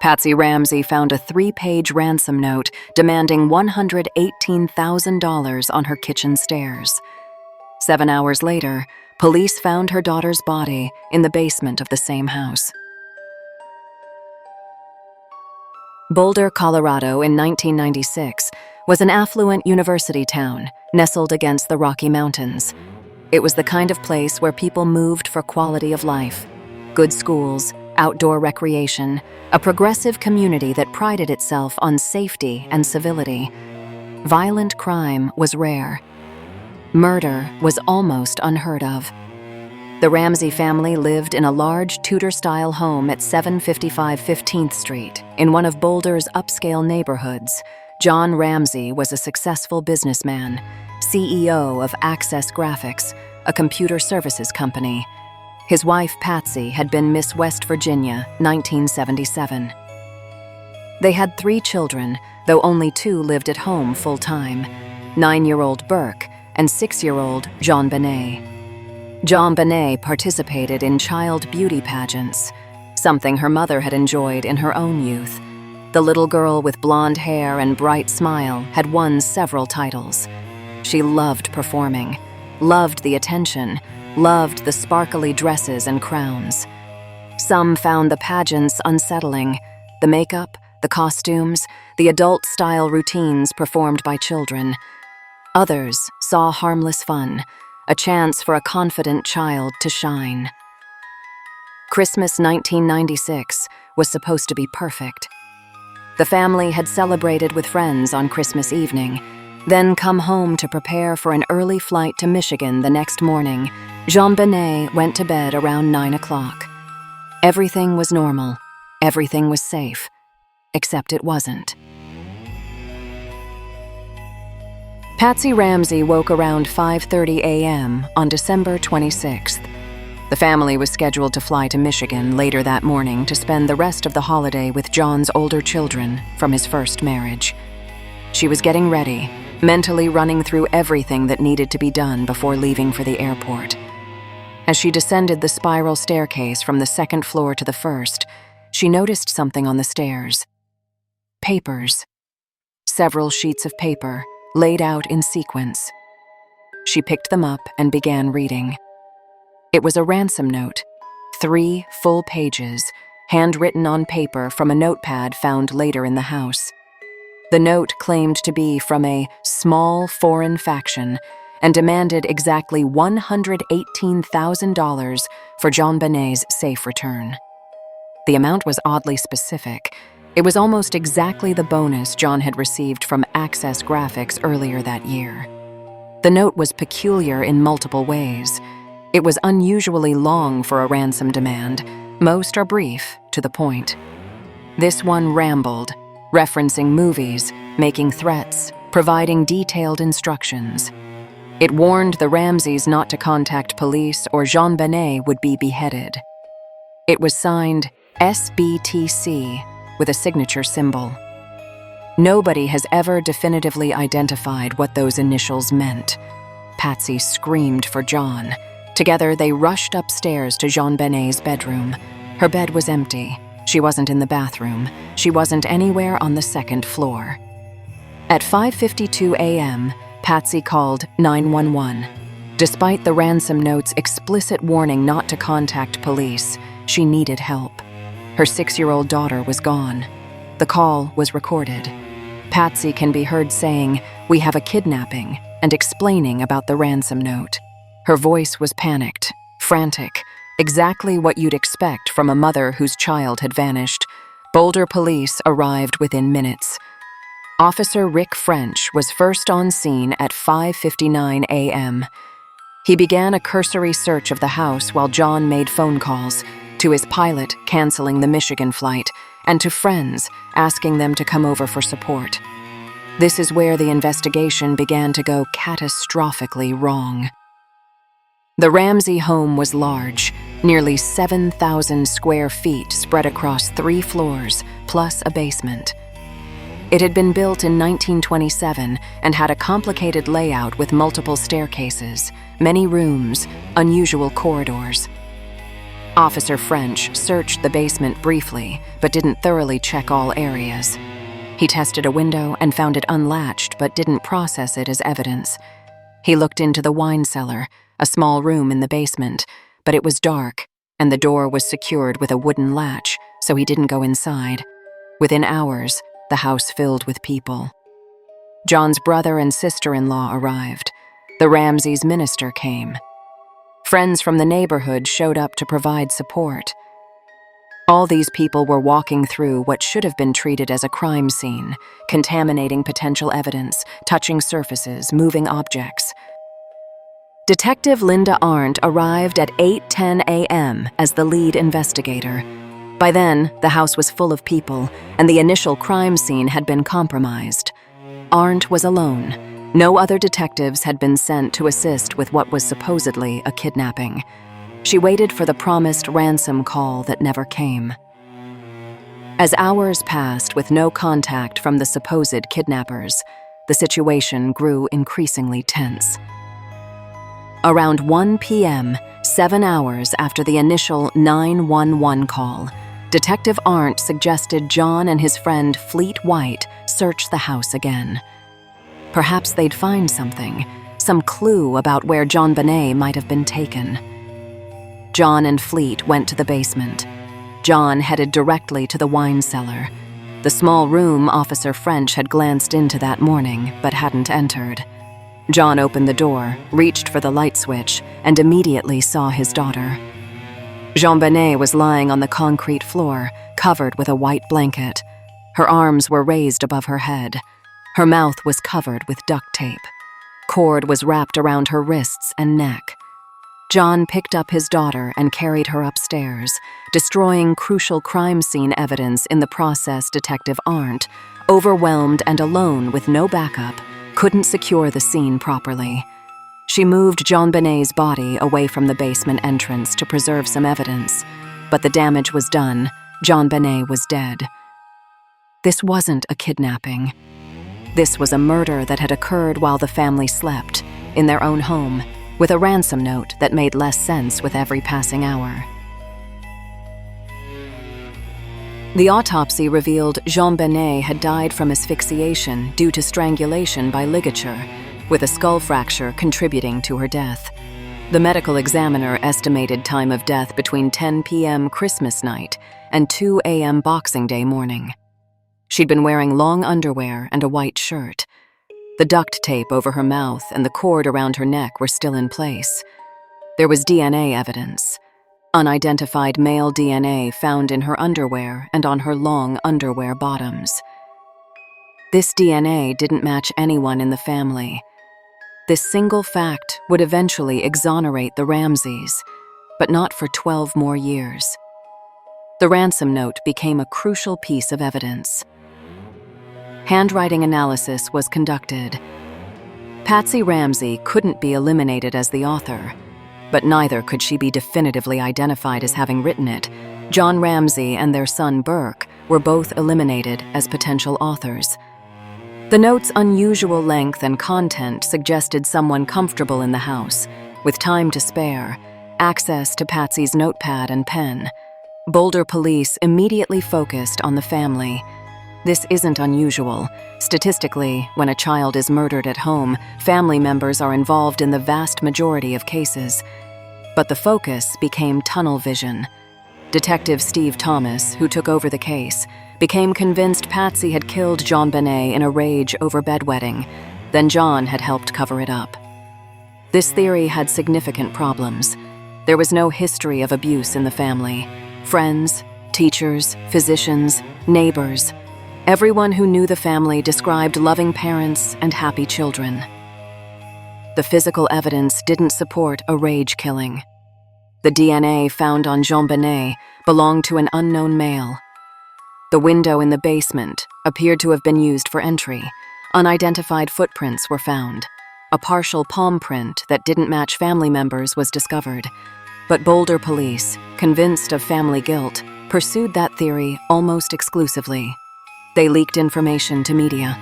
Patsy Ramsey found a 3-page ransom note demanding $118,000 on her kitchen stairs. 7 hours later, police found her daughter's body in the basement of the same house. Boulder, Colorado in 1996 was an affluent university town nestled against the Rocky Mountains. It was the kind of place where people moved for quality of life, good schools, outdoor recreation, a progressive community that prided itself on safety and civility. Violent crime was rare. Murder was almost unheard of. The Ramsey family lived in a large Tudor-style home at 755 15th Street, in one of Boulder's upscale neighborhoods. John Ramsey was a successful businessman, CEO of Access Graphics, a computer services company. His wife, Patsy, had been Miss West Virginia, 1977. They had 3 children, though only 2 lived at home full-time, 9-year-old Burke and 6-year-old JonBenét. JonBenét participated in child beauty pageants, something her mother had enjoyed in her own youth. The little girl with blonde hair and bright smile had won several titles. She loved performing, loved the attention, loved the sparkly dresses and crowns. Some found the pageants unsettling, the makeup, the costumes, the adult-style routines performed by children. Others saw harmless fun, a chance for a confident child to shine. Christmas 1996 was supposed to be perfect. The family had celebrated with friends on Christmas evening, then come home to prepare for an early flight to Michigan the next morning. JonBenét went to bed around 9 o'clock. Everything was normal. Everything was safe. Except it wasn't. Patsy Ramsey woke around 5:30 a.m. on December 26th. The family was scheduled to fly to Michigan later that morning to spend the rest of the holiday with John's older children from his first marriage. She was getting ready, mentally running through everything that needed to be done before leaving for the airport. As she descended the spiral staircase from the 2nd floor to the 1st, she noticed something on the stairs. Papers. Several sheets of paper, laid out in sequence. She picked them up and began reading. It was a ransom note, 3 full pages, handwritten on paper from a notepad found later in the house. The note claimed to be from a small foreign faction and demanded exactly $118,000 for JonBenét's safe return. The amount was oddly specific. It was almost exactly the bonus John had received from Access Graphics earlier that year. The note was peculiar in multiple ways. It was unusually long for a ransom demand. Most are brief, to the point. This one rambled, referencing movies, making threats, providing detailed instructions. It warned the Ramseys not to contact police or JonBenét would be beheaded. It was signed SBTC with a signature symbol. Nobody has ever definitively identified what those initials meant. Patsy screamed for John. Together, they rushed upstairs to JonBenét's bedroom. Her bed was empty. She wasn't in the bathroom. She wasn't anywhere on the 2nd floor. At 5:52 a.m., Patsy called 911. Despite the ransom note's explicit warning not to contact police, she needed help. Her 6-year-old daughter was gone. The call was recorded. Patsy can be heard saying, "We have a kidnapping," and explaining about the ransom note. Her voice was panicked, frantic, exactly what you'd expect from a mother whose child had vanished. Boulder Police arrived within minutes. Officer Rick French was first on scene at 5:59 a.m. He began a cursory search of the house while John made phone calls, to his pilot canceling the Michigan flight, and to friends asking them to come over for support. This is where the investigation began to go catastrophically wrong. The Ramsey home was large, nearly 7,000 square feet spread across 3 floors, plus a basement. It had been built in 1927 and had a complicated layout with multiple staircases, many rooms, unusual corridors. Officer French searched the basement briefly, but didn't thoroughly check all areas. He tested a window and found it unlatched, but didn't process it as evidence. He looked into the wine cellar, a small room in the basement, but it was dark, and the door was secured with a wooden latch, so he didn't go inside. Within hours, the house filled with people. John's brother and sister-in-law arrived. The Ramseys' minister came. Friends from the neighborhood showed up to provide support. All these people were walking through what should have been treated as a crime scene, contaminating potential evidence, touching surfaces, moving objects. Detective Linda Arndt arrived at 8:10 a.m. as the lead investigator. By then, the house was full of people, and the initial crime scene had been compromised. Arndt was alone. No other detectives had been sent to assist with what was supposedly a kidnapping. She waited for the promised ransom call that never came. As hours passed with no contact from the supposed kidnappers, the situation grew increasingly tense. Around 1 p.m., 7 hours after the initial 911 call, Detective Arndt suggested John and his friend Fleet White search the house again. Perhaps they'd find something, some clue about where JonBenét might have been taken. John and Fleet went to the basement. John headed directly to the wine cellar, the small room Officer French had glanced into that morning but hadn't entered. John opened the door, reached for the light switch, and immediately saw his daughter. JonBenét was lying on the concrete floor, covered with a white blanket. Her arms were raised above her head. Her mouth was covered with duct tape. Cord was wrapped around her wrists and neck. John picked up his daughter and carried her upstairs, destroying crucial crime scene evidence in the process. Detective Arndt, overwhelmed and alone with no backup, couldn't secure the scene properly. She moved JonBenét's body away from the basement entrance to preserve some evidence, but the damage was done. JonBenét was dead. This wasn't a kidnapping. This was a murder that had occurred while the family slept, in their own home, with a ransom note that made less sense with every passing hour. The autopsy revealed JonBenét had died from asphyxiation due to strangulation by ligature, with a skull fracture contributing to her death. The medical examiner estimated time of death between 10 p.m. Christmas night and 2 a.m. Boxing Day morning. She'd been wearing long underwear and a white shirt. The duct tape over her mouth and the cord around her neck were still in place. There was DNA evidence. Unidentified male DNA found in her underwear and on her long underwear bottoms. This DNA didn't match anyone in the family. This single fact would eventually exonerate the Ramseys, but not for 12 more years. The ransom note became a crucial piece of evidence. Handwriting analysis was conducted. Patsy Ramsey couldn't be eliminated as the author, but neither could she be definitively identified as having written it. John Ramsey and their son Burke were both eliminated as potential authors. The note's unusual length and content suggested someone comfortable in the house, with time to spare, access to Patsy's notepad and pen. Boulder Police immediately focused on the family. This isn't unusual. Statistically, when a child is murdered at home, family members are involved in the vast majority of cases. But the focus became tunnel vision. Detective Steve Thomas, who took over the case, became convinced Patsy had killed JonBenét in a rage over bedwetting. Then John had helped cover it up. This theory had significant problems. There was no history of abuse in the family. Friends, teachers, physicians, neighbors, everyone who knew the family described loving parents and happy children. The physical evidence didn't support a rage killing. The DNA found on JonBenét belonged to an unknown male. The window in the basement appeared to have been used for entry. Unidentified footprints were found. A partial palm print that didn't match family members was discovered. But Boulder Police, convinced of family guilt, pursued that theory almost exclusively. They leaked information to media.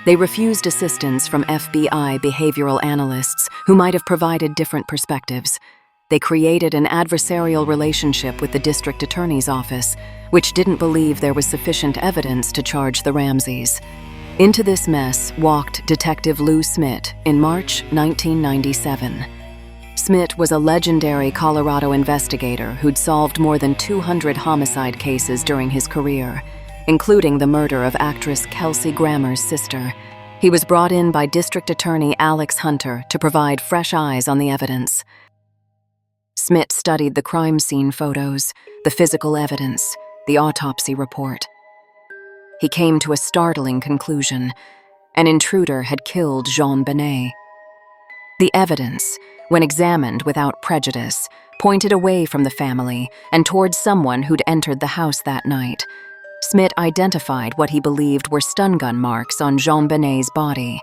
They refused assistance from FBI behavioral analysts who might have provided different perspectives. They created an adversarial relationship with the district attorney's office, which didn't believe there was sufficient evidence to charge the Ramseys. Into this mess walked Detective Lou Smith in March 1997. Smith was a legendary Colorado investigator who'd solved more than 200 homicide cases during his career, including the murder of actress Kelsey Grammer's sister. He was brought in by District Attorney Alex Hunter to provide fresh eyes on the evidence. Smith studied the crime scene photos, the physical evidence, the autopsy report. He came to a startling conclusion. An intruder had killed JonBenét. The evidence, when examined without prejudice, pointed away from the family and towards someone who'd entered the house that night. Smith identified what he believed were stun gun marks on JonBenét's body.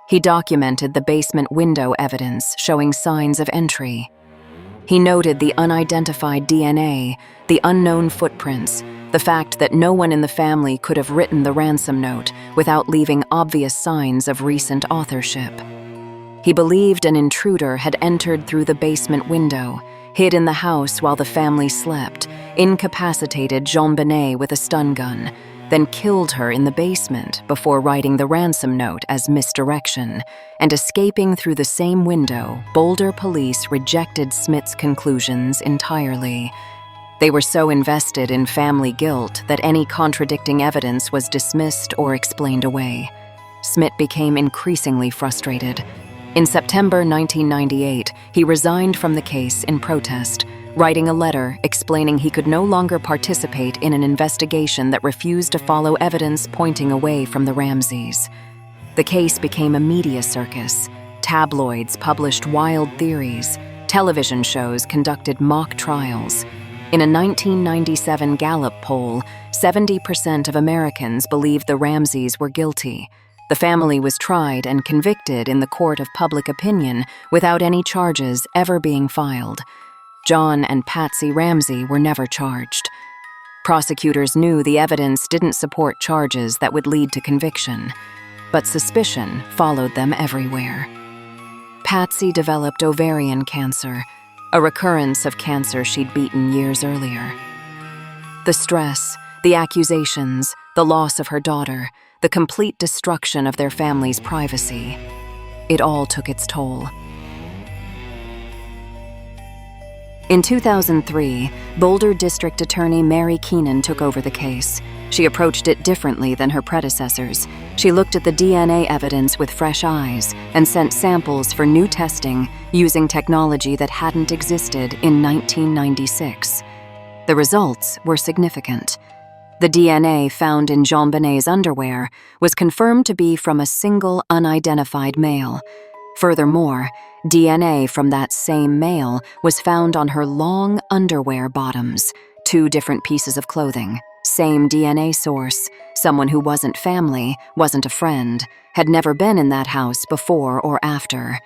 He documented the basement window evidence showing signs of entry. He noted the unidentified DNA, the unknown footprints, the fact that no one in the family could have written the ransom note without leaving obvious signs of recent authorship. He believed an intruder had entered through the basement window, hid in the house while the family slept, incapacitated JonBenét with a stun gun, then killed her in the basement before writing the ransom note as misdirection, and escaping through the same window. Boulder Police rejected Smith's conclusions entirely. They were so invested in family guilt that any contradicting evidence was dismissed or explained away. Smith became increasingly frustrated. In September 1998, he resigned from the case in protest, writing a letter explaining he could no longer participate in an investigation that refused to follow evidence pointing away from the Ramseys. The case became a media circus. Tabloids published wild theories. Television shows conducted mock trials. In a 1997 Gallup poll, 70% of Americans believed the Ramseys were guilty. The family was tried and convicted in the court of public opinion without any charges ever being filed. John and Patsy Ramsey were never charged. Prosecutors knew the evidence didn't support charges that would lead to conviction, but suspicion followed them everywhere. Patsy developed ovarian cancer, a recurrence of cancer she'd beaten years earlier. The stress, the accusations, the loss of her daughter, the complete destruction of their family's privacy, it all took its toll. In 2003, Boulder District Attorney Mary Keenan took over the case. She approached it differently than her predecessors. She looked at the DNA evidence with fresh eyes and sent samples for new testing using technology that hadn't existed in 1996. The results were significant. The DNA found in JonBenét's underwear was confirmed to be from a single unidentified male. Furthermore, DNA from that same male was found on her long underwear bottoms, 2 different pieces of clothing. Same DNA source, someone who wasn't family, wasn't a friend, had never been in that house before or after.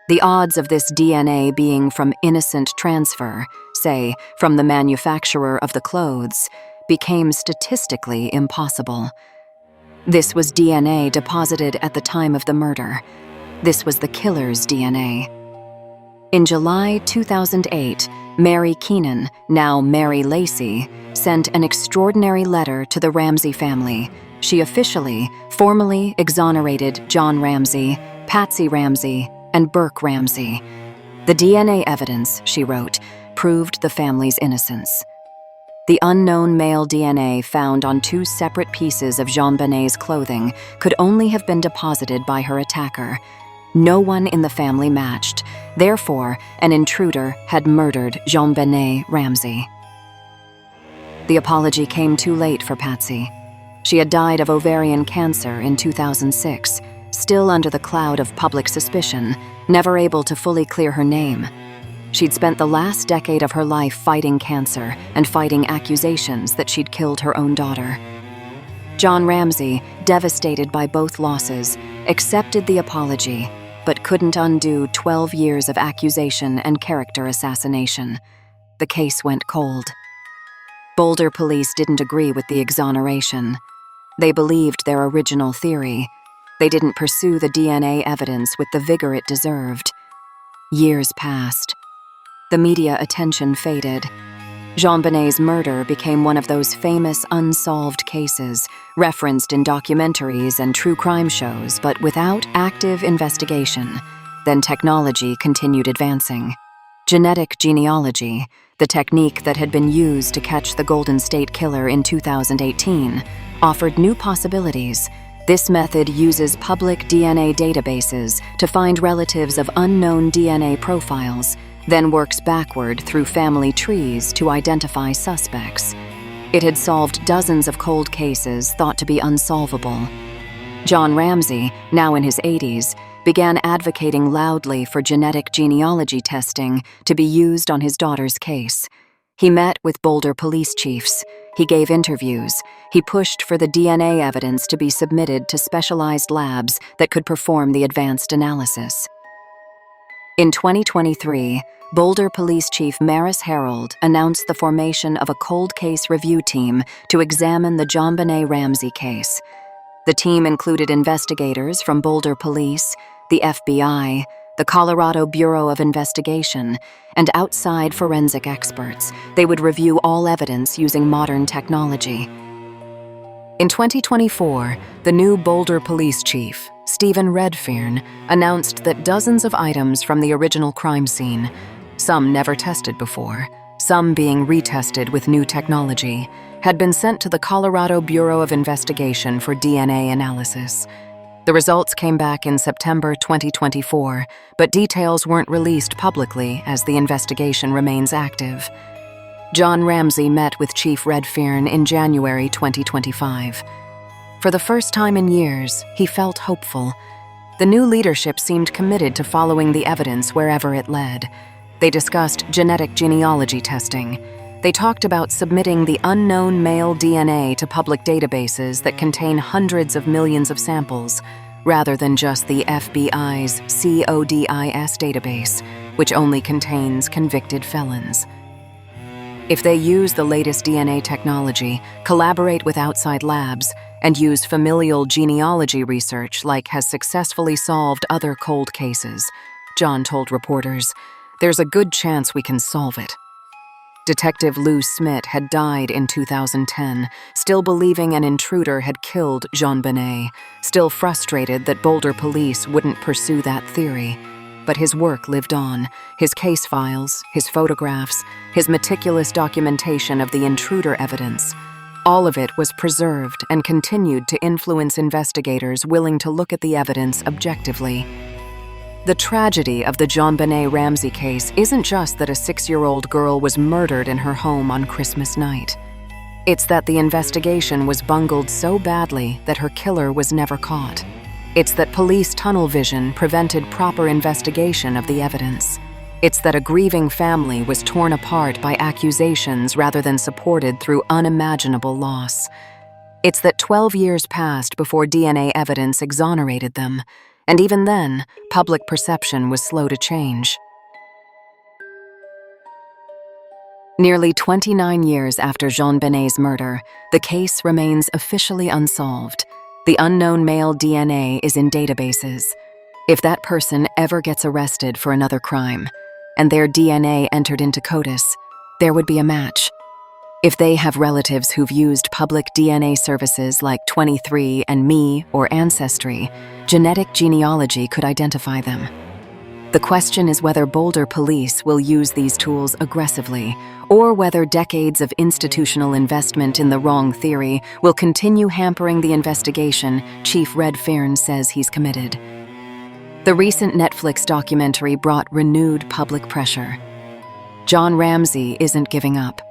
The odds of this DNA being from innocent transfer, say, from the manufacturer of the clothes, became statistically impossible. This was DNA deposited at the time of the murder. This was the killer's DNA. In July 2008, Mary Keenan, now Mary Lacey, sent an extraordinary letter to the Ramsey family. She officially, formally exonerated John Ramsey, Patsy Ramsey, and Burke Ramsey. The DNA evidence, she wrote, proved the family's innocence. The unknown male DNA found on 2 separate pieces of JonBenét's clothing could only have been deposited by her attacker. No one in the family matched. Therefore, an intruder had murdered JonBenét Ramsey. The apology came too late for Patsy. She had died of ovarian cancer in 2006, still under the cloud of public suspicion, never able to fully clear her name. She'd spent the last decade of her life fighting cancer and fighting accusations that she'd killed her own daughter. John Ramsey, devastated by both losses, accepted the apology, but couldn't undo 12 years of accusation and character assassination. The case went cold. Boulder Police didn't agree with the exoneration. They believed their original theory. They didn't pursue the DNA evidence with the vigor it deserved. Years passed. The media attention faded. JonBenét's murder became one of those famous unsolved cases, referenced in documentaries and true crime shows, but without active investigation. Then technology continued advancing. Genetic genealogy, the technique that had been used to catch the Golden State Killer in 2018, offered new possibilities. This method uses public DNA databases to find relatives of unknown DNA profiles, then works backward through family trees to identify suspects. It had solved dozens of cold cases thought to be unsolvable. John Ramsey, now in his 80s, began advocating loudly for genetic genealogy testing to be used on his daughter's case. He met with Boulder Police chiefs. He gave interviews. He pushed for the DNA evidence to be submitted to specialized labs that could perform the advanced analysis. In 2023, Boulder Police Chief Maris Harold announced the formation of a cold case review team to examine the JonBenét Ramsey case. The team included investigators from Boulder Police, the FBI, the Colorado Bureau of Investigation, and outside forensic experts. They would review all evidence using modern technology. In 2024, the new Boulder Police Chief, Stephen Redfern, announced that dozens of items from the original crime scene, some never tested before, some being retested with new technology, had been sent to the Colorado Bureau of Investigation for DNA analysis. The results came back in September 2024, but details weren't released publicly as the investigation remains active. John Ramsey met with Chief Redfern in January 2025. For the first time in years, he felt hopeful. The new leadership seemed committed to following the evidence wherever it led. They discussed genetic genealogy testing. They talked about submitting the unknown male DNA to public databases that contain hundreds of millions of samples, rather than just the FBI's CODIS database, which only contains convicted felons. If they use the latest DNA technology, collaborate with outside labs, and use familial genealogy research like has successfully solved other cold cases, John told reporters, there's a good chance we can solve it. Detective Lou Smith had died in 2010, still believing an intruder had killed JonBenét, still frustrated that Boulder Police wouldn't pursue that theory. But his work lived on, his case files, his photographs, his meticulous documentation of the intruder evidence. All of it was preserved and continued to influence investigators willing to look at the evidence objectively. The tragedy of the JonBenét Ramsey case isn't just that a 6-year-old girl was murdered in her home on Christmas night. It's that the investigation was bungled so badly that her killer was never caught. It's that police tunnel vision prevented proper investigation of the evidence. It's that a grieving family was torn apart by accusations rather than supported through unimaginable loss. It's that 12 years passed before DNA evidence exonerated them. And even then, public perception was slow to change. Nearly 29 years after JonBenét's murder, the case remains officially unsolved. The unknown male DNA is in databases. If that person ever gets arrested for another crime, and their DNA entered into CODIS, there would be a match. If they have relatives who've used public DNA services like 23andMe or Ancestry, genetic genealogy could identify them. The question is whether Boulder Police will use these tools aggressively, or whether decades of institutional investment in the wrong theory will continue hampering the investigation Chief Redfern says he's committed. The recent Netflix documentary brought renewed public pressure. John Ramsey isn't giving up.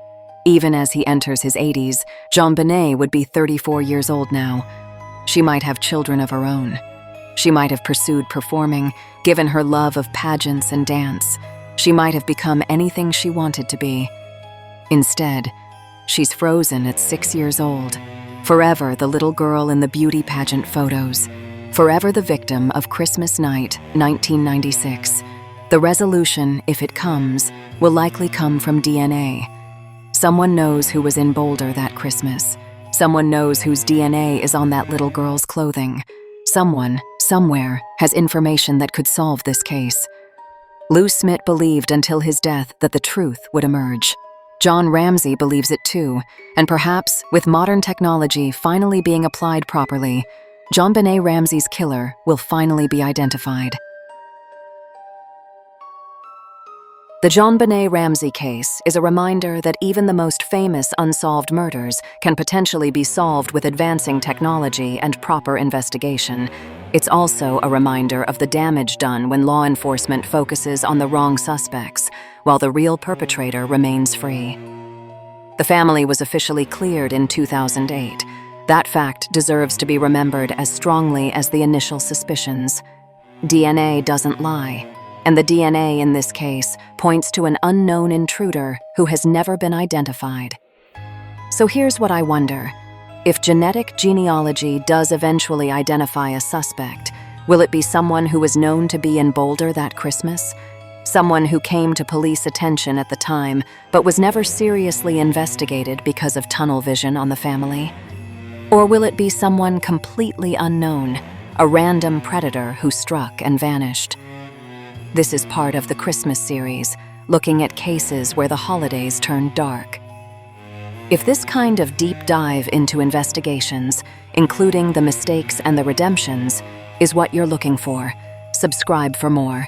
Even as he enters his 80s, JonBenét would be 34 years old now. She might have children of her own. She might have pursued performing, given her love of pageants and dance. She might have become anything she wanted to be. Instead, she's frozen at 6 years old, forever the little girl in the beauty pageant photos, forever the victim of Christmas night, 1996. The resolution, if it comes, will likely come from DNA. Someone knows who was in Boulder that Christmas. Someone knows whose DNA is on that little girl's clothing. Someone, somewhere, has information that could solve this case. Lou Smith believed until his death that the truth would emerge. John Ramsey believes it too, and perhaps, with modern technology finally being applied properly, JonBenét Ramsey's killer will finally be identified. The JonBenét Ramsey case is a reminder that even the most famous unsolved murders can potentially be solved with advancing technology and proper investigation. It's also a reminder of the damage done when law enforcement focuses on the wrong suspects, while the real perpetrator remains free. The family was officially cleared in 2008. That fact deserves to be remembered as strongly as the initial suspicions. DNA doesn't lie, and the DNA in this case points to an unknown intruder who has never been identified. So here's what I wonder. If genetic genealogy does eventually identify a suspect, will it be someone who was known to be in Boulder that Christmas? Someone who came to police attention at the time, but was never seriously investigated because of tunnel vision on the family? Or will it be someone completely unknown, a random predator who struck and vanished? This is part of the Christmas series, looking at cases where the holidays turned dark. If this kind of deep dive into investigations, including the mistakes and the redemptions, is what you're looking for, subscribe for more.